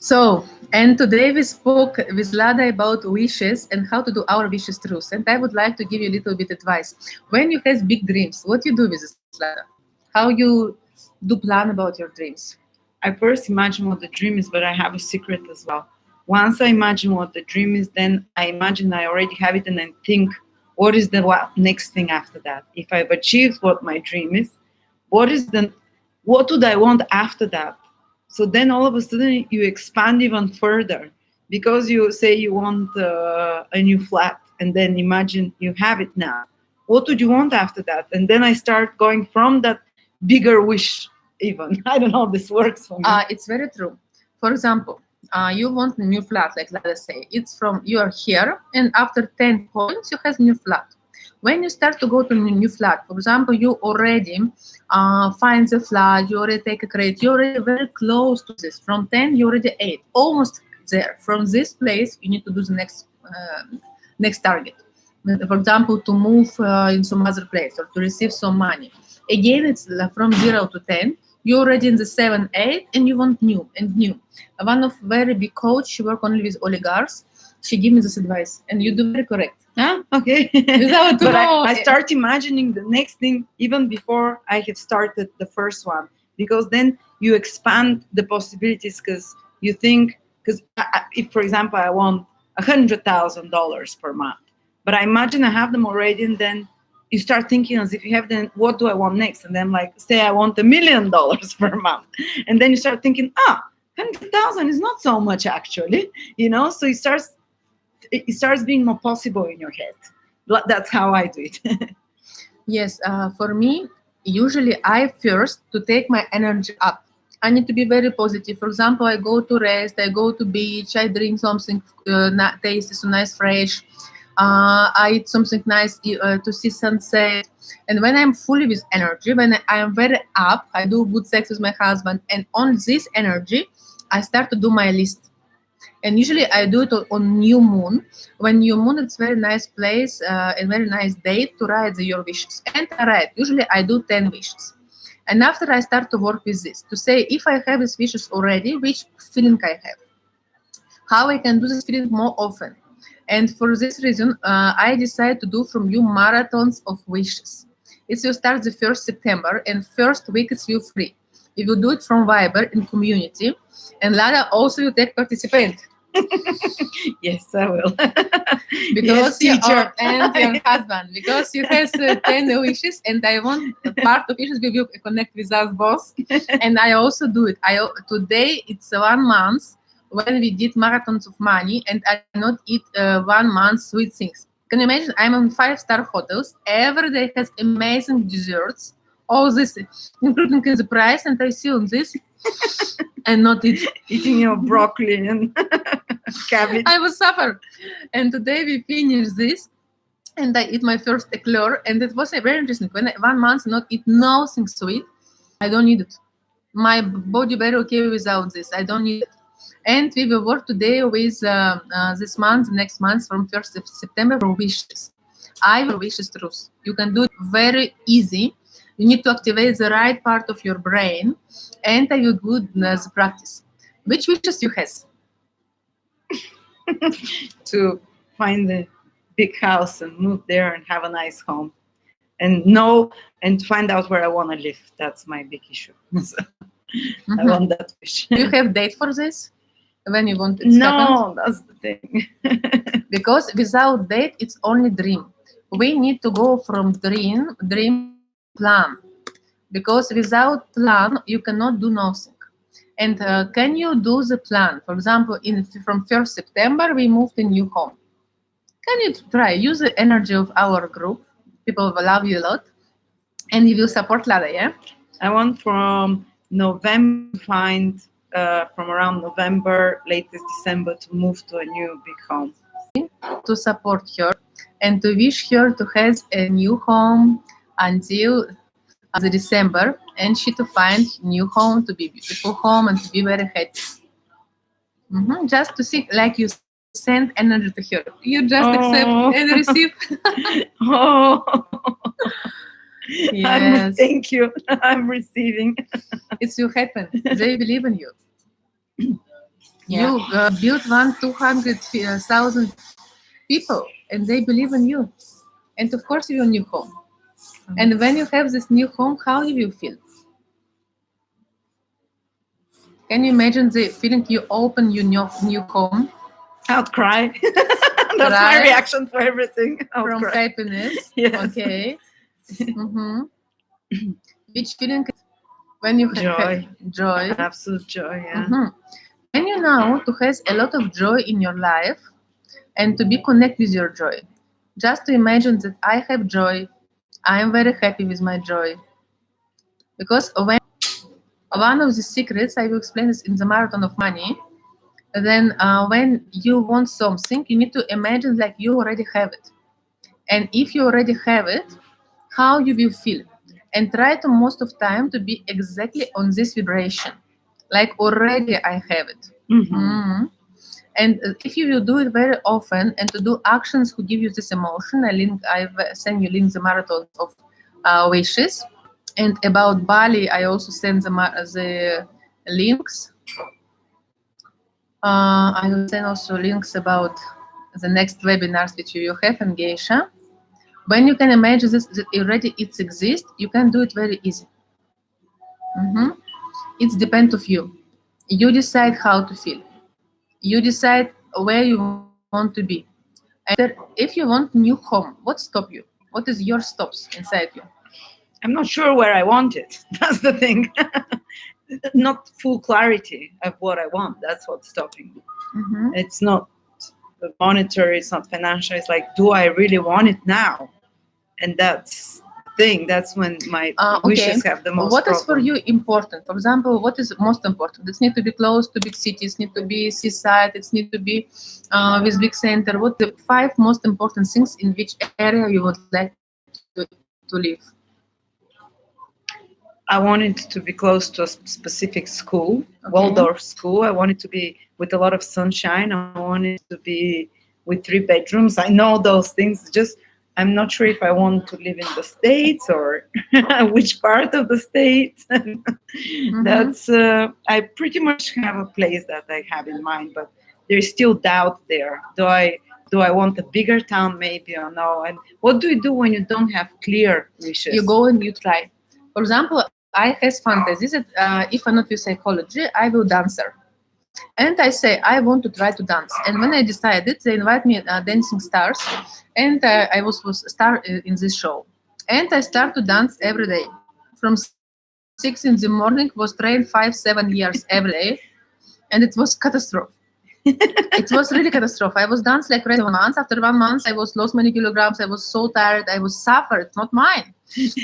So, and today we spoke with Lada about wishes and how to do our wishes true. And I would like to give you a little bit advice. When you have big dreams, what you do with this, Lada? How you do plan about your dreams? I first imagine what the dream is, but I have a secret as well. Once I imagine what the dream is, then I imagine I already have it and I think, what is the next thing after that? If I've achieved what my dream is, what would I want after that? So then all of a sudden you expand even further because you say you want a new flat and then imagine you have it now. What would you want after that? And then I start going from that bigger wish even. I don't know how this works for me. It's very true. For example, you want a new flat, like let us say. It's from you are here, and after 10 points, you have a new flat. When you start to go to a new flat, for example, you already find the flat, you already take a credit, you're already very close to this. From 10, you already 8, almost there. From this place, you need to do the next target. For example, to move in some other place or to receive some money. Again, it's from 0 to 10. You're already in the 7, 8, and you want new and new. One of very big coach, she work only with oligarchs. She gave me this advice, and you do very correct. Ah, okay. But I start imagining the next thing even before I have started the first one, because then you expand the possibilities because you think, because if, for example, I want $100,000 per month, but I imagine I have them already, and then you start thinking as if you have them, what do I want next? And then like, say I want $1 million per month. And then you start thinking, 100,000 is not so much actually, so it starts being more possible in your head. That's how I do it. Yes, for me, usually I first to take my energy up. I need to be very positive. For example, I go to rest, I go to beach, I drink something tasty, so nice, fresh. I eat something nice to see sunset. And when I'm fully with energy, when I am very up, I do good sex with my husband. And on this energy, I start to do my list. And usually I do it on new moon. When new moon, it's very nice place and very nice day to write your wishes. And I write, usually I do 10 wishes. And after I start to work with this, to say if I have these wishes already, which feeling I have, how I can do this feeling more often. And for this reason, I decided to do from you marathons of wishes. It will start the 1st September, and first week it's you free. We will do it from Viber in community, and Lada also will take participant. Yes, I will. Because yes, and your husband, because you have 10 wishes, and I want part of wishes we will connect with us both, and I also do it. Today it's 1 month when we did marathons of money, and I not eat 1 month sweet things. Can you imagine? I'm in 5-star hotels. Every day has amazing desserts. All this, including in the price, and I see on this and not eating your broccoli and cabbage. I will suffer. And today we finish this, and I eat my first eclair, and it was very interesting. When 1 month not eat nothing sweet, I don't need it. My body very okay without this. I don't need it. And we will work today with this month, next month, from 1st of September for wishes. I will wishes truth. You can do it very easy. You need to activate the right part of your brain, and I will do the practice. Which wishes you have? To find a big house and move there and have a nice home, and find out where I want to live. That's my big issue. I want that wish. Do you have date for this? When you want it? No, that's the thing. Because without date, it's only dream. We need to go from dream plan. Because without plan, you cannot do nothing. And can you do the plan? For example, from 1st September, we moved to new home. Can you try? Use the energy of our group. People will love you a lot. And you will support Lada, yeah? I want from November to find, from around November, latest December, to move to a new big home. To support her and to wish her to have a new home until the December, and she to find new home, to be beautiful home, and to be very happy. Just to see, like you send energy to her. You just accept and receive. Yes. Thank you. I'm receiving. It will happen. They believe in you. You built 200,000 people, and they believe in you. And of course, your new home. And when you have this new home, how you will feel? Can you imagine the feeling you open your new home? I would cry. That's my reaction for everything. From happiness. Yes. Okay. Mm-hmm. Which feeling when you have joy? Absolute joy, yeah. Mm-hmm. When you know to have a lot of joy in your life and to be connected with your joy. Just to imagine that I have joy, I am very happy with my joy. Because when one of the secrets, I will explain this in the Marathon of Money, then when you want something, you need to imagine like you already have it. And if you already have it, how you will feel. And try to most of time to be exactly on this vibration. Like already I have it. Mm-hmm. Mm-hmm. And if you will do it very often and to do actions who give you this emotion, I've sent you links the marathon of wishes. And about Bali, I also send the links. I will send also links about the next webinars which you will have in Geisha. When you can imagine this, that already it exists, you can do it very easy. Mm-hmm. It depends of you. You decide how to feel. You decide where you want to be. And if you want new home, what stop you? What is your stops inside you? I'm not sure where I want it. That's the thing. Not full clarity of what I want. That's what's stopping me. Mm-hmm. It's not monetary, it's not financial. It's like, do I really want it now? And that's the thing. That's when my wishes have the most What problem. is for you important? For example, what is most important? It need to be close to big cities, need to be seaside, it need to be with big center. What the 5 most important things in which area you would like to live? I wanted to be close to a specific school, Waldorf school. I wanted to be with a lot of sunshine. I wanted to be with 3 bedrooms. I know those things. Just I'm not sure if I want to live in the States or which part of the States. That's I pretty much have a place that I have in mind, but there's still doubt there. Do I want a bigger town maybe or no? And what do you do when you don't have clear wishes? You go and you try. For example, I have fantasies that if I'm not with psychology, I will dancer. And I say, I want to try to dance. And when I decided, they invite me Dancing Stars. And I was star in this show. And I start to dance every day. From 6 in the morning, was trained 5-7 years every day. And it was catastrophe. It was really catastrophe. I was dancing like crazy 1 month. After 1 month, I was lost many kilograms. I was so tired. I was suffered. It's not mine.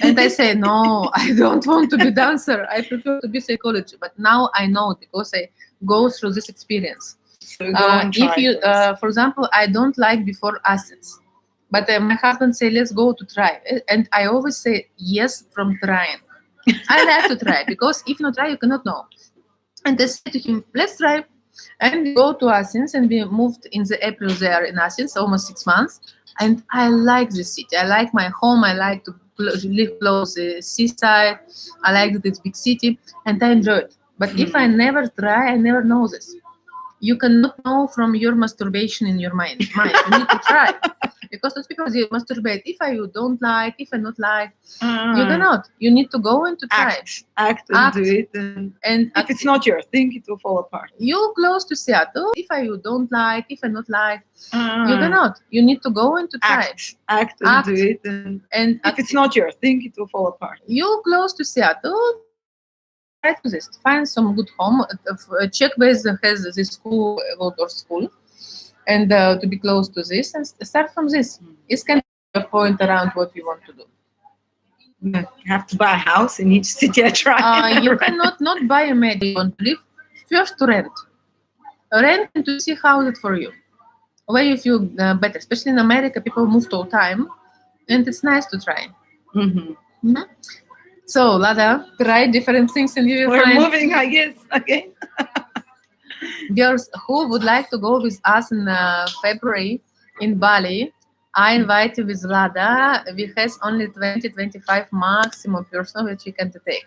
And I say, no, I don't want to be dancer. I prefer to be psychology. But now I know it because I go through this experience. If you, for example, I don't like before acids. But my husband say, let's go to try. And I always say yes from trying. I like to try because if you not try, you cannot know. And I say to him, let's try. And we go to Athens, and we moved in the April there in Athens, almost 6 months. And I like the city. I like my home. I like to live close to the seaside. I like that it's big city, and I enjoy it. But if I never try, I never know this. You cannot know from your masturbation in your mind. You need to try. Because those people, they masturbate. If you don't like, if I not like, you cannot. You need to go and to try. Act and do it. And if it's not your thing, it will fall apart. You close to Seattle. If you don't like, if I not like, you cannot. You need to go and to try. Act and do it. And if it's not your thing, it will fall apart. You close to Seattle. Try to this. Find some good home. Check where has this school, Waldorf school. And to be close to this and start from this. It can be a point around what you want to do. You have to buy a house in each city I try. You cannot not buy a medium. You want to live. First to rent. Rent and to see how is it for you. Where you feel better. Especially in America, people move all the time. And it's nice to try. So, Lada, try different things and you will find... We're moving, I guess. Okay. Girls who would like to go with us in February in Bali, I invite you with Lada. We have only 20-25 maximum person which you can take.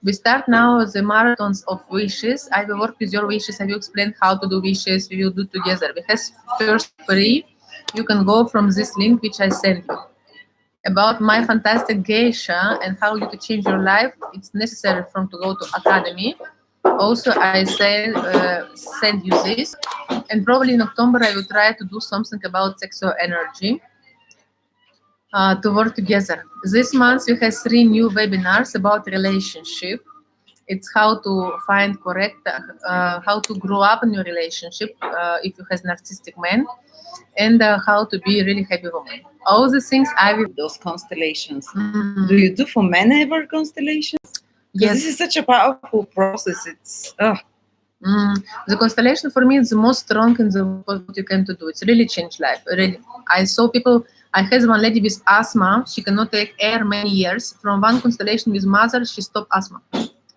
We start now the marathons of wishes. I will work with your wishes. I will explain how to do wishes. We will do together. We have first free. You can go from this link which I sent you. About my fantastic geisha and how you can change your life, it's necessary from to go to academy. Also, I send you this, and probably in October I will try to do something about sexual energy to work together. This month we have 3 new webinars about relationship. It's how to find correct, how to grow up in your relationship if you have narcissistic man, and how to be really happy woman. All the things I will. Those constellations. Mm. Do you do for men ever constellations? Yes. This is such a powerful process. It's the constellation for me is the most strong in the what you can to do. It's really changed life. Really, I saw people. I had one lady with asthma. She cannot take air many years. From one constellation with mother, she stopped asthma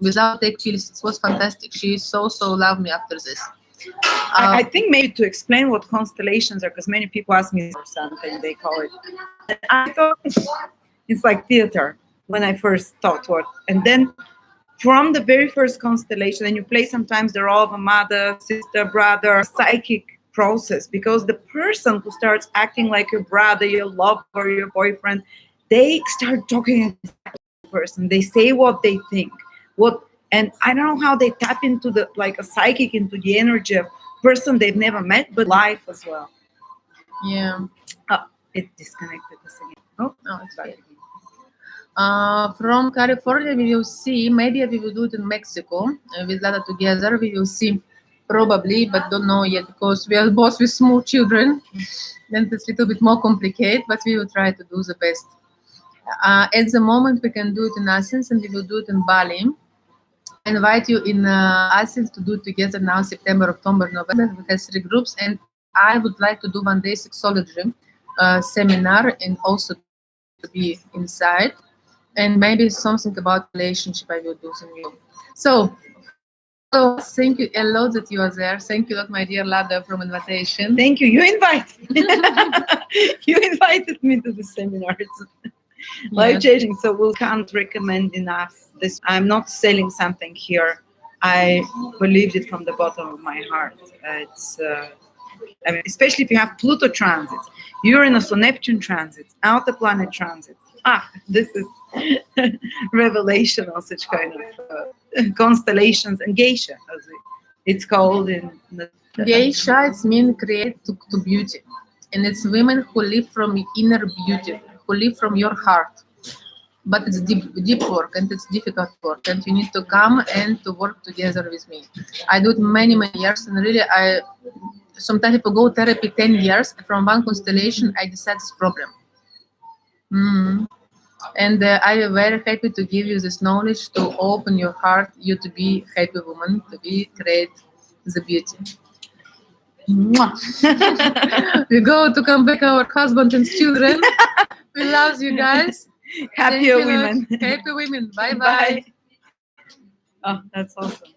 without take pills. It was fantastic. She so loved me after this. I think maybe to explain what constellations are, because many people ask me or something, they call it. I thought it's like theater when I first thought what. And then from the very first constellation, and you play sometimes the role of a mother, sister, brother, psychic process, because the person who starts acting like your brother, your lover, your boyfriend, they start talking to the person. They say what they think. And I don't know how they tap into the, like a psychic, into the energy of person they've never met, but life as well. Yeah. Oh, it disconnected us again. Oh, it's back again. From California, we will see, maybe we will do it in Mexico with Lada together. We will see probably, but don't know yet because we are both with small children. Then it's a little bit more complicated, but we will try to do the best. At the moment, we can do it in Athens and we will do it in Bali. I invite you in Athens to do it together now, September, October, November. We have 3 groups, and I would like to do one day sexology seminar and also to be inside, and maybe something about relationship I will do some new. So thank you a lot that you are there. Thank you a lot, my dear Lada, from invitation. Thank you. You invited me. You invited me to the seminar. It's life-changing. So we can't recommend enough this. I'm not selling something here. I believed it from the bottom of my heart. It's I mean, especially if you have Pluto transits, Uranus or Neptune transits, outer planet transits. This is revelation of such kind of constellations. And Geisha, as it's called in the Geisha. It means create to beauty, and it's women who live from inner beauty, who live from your heart. But it's deep work, and it's difficult work, and you need to come and to work together with me. I do it many years, and really sometimes people go therapy 10 years. From one constellation, I decide this problem. And I am very happy to give you this knowledge to open your heart, you to be happy woman, to be create the beauty. We go to come back our husband and children. We love you guys. Happier women. Happy women. Bye. Oh, that's awesome.